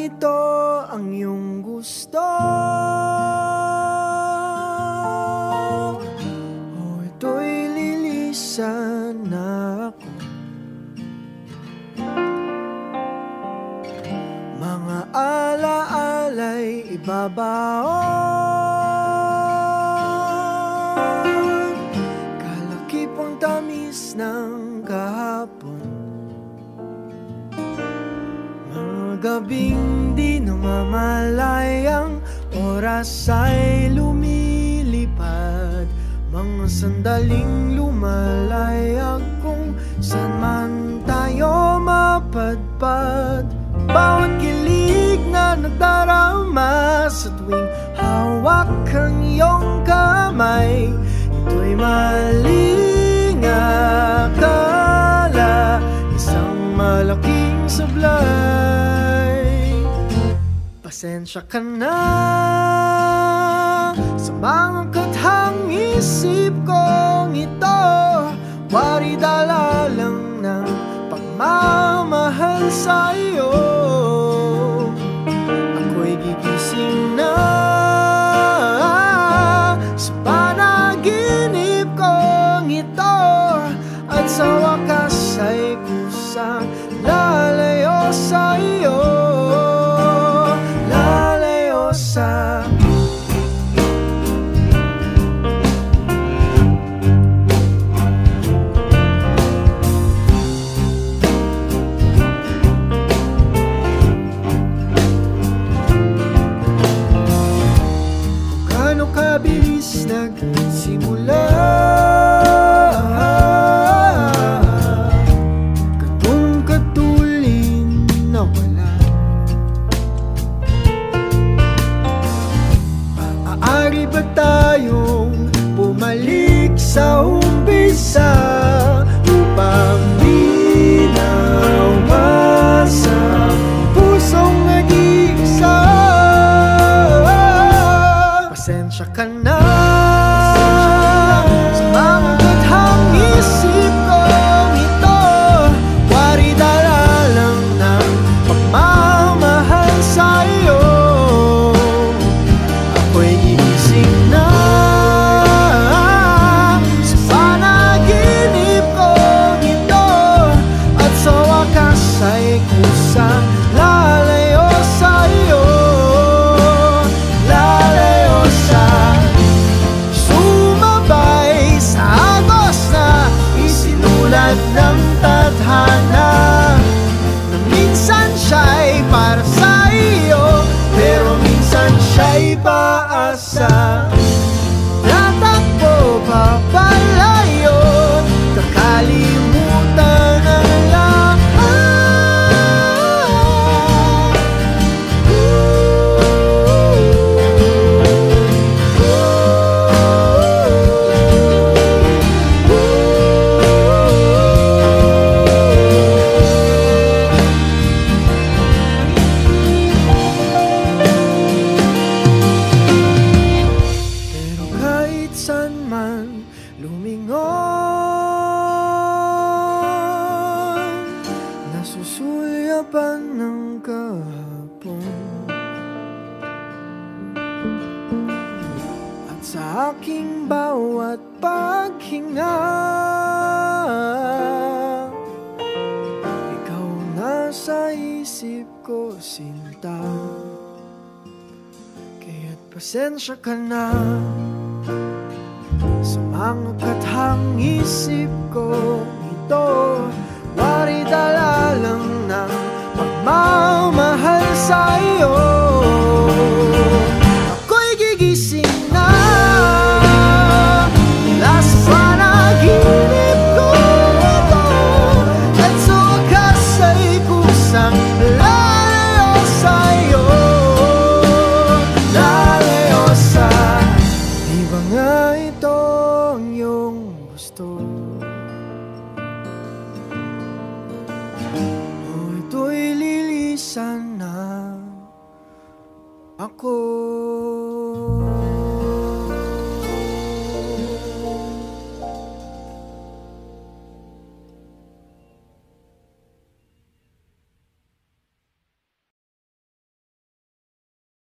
ito ang iyong gusto? O ito'y lilisan na ako? Mga alaala'y ibabaon, kalakipang tamis ng kahapon. Mga gabing di namamalayang oras ay lumilipad, mga sandaling lumalayag kung saan man tayo mapadpad. Bawat kilig na nagdarama sa tuwing hawak ang iyong kamay, ito'y maling akala, isang malaking sablay. Pasensya ka na sa mga kathang isip kong ito, wari dala lang ng pagmamahal sa iyo. Ako'y gigising na sa panaginip kong ito, at sa wakas ay kusang lalayo sa iyo, lalayo sa bilis nagsimula, ganung katulin na wala. Maaari ba tayong bumalik sa umpisa upang di nawasa pusong nag-iisa? Pasensya ka na sa mga kathang isip kong ito, wari dala lang ng pagmamahal sa iyo. Ako'y gigising na sa panaginip kong ito, at sa wakas ay kusang lalayo sa iyo, ng tadhana, na minsan siya'y para sa iyo, pero minsan siya'y paasa. Tatakbo papalayo, kakalimutan ang lahat. Saan man lumingon, nasusulyapan ng kahapon, at sa aking bawat paghinga, ikaw nasa isip ko, sinta. Kaya't pasensya ka na sa mga kathang isip ko ito, wari dala lang ng pagmamahal sa iyo. Ako'y gigising na mula sa panaginip ko ito, at sa wakas ay kusang lalayo sa iyo, lalayo sa di ba nga ito ang iyong gusto? O ito'y lilisan na ako.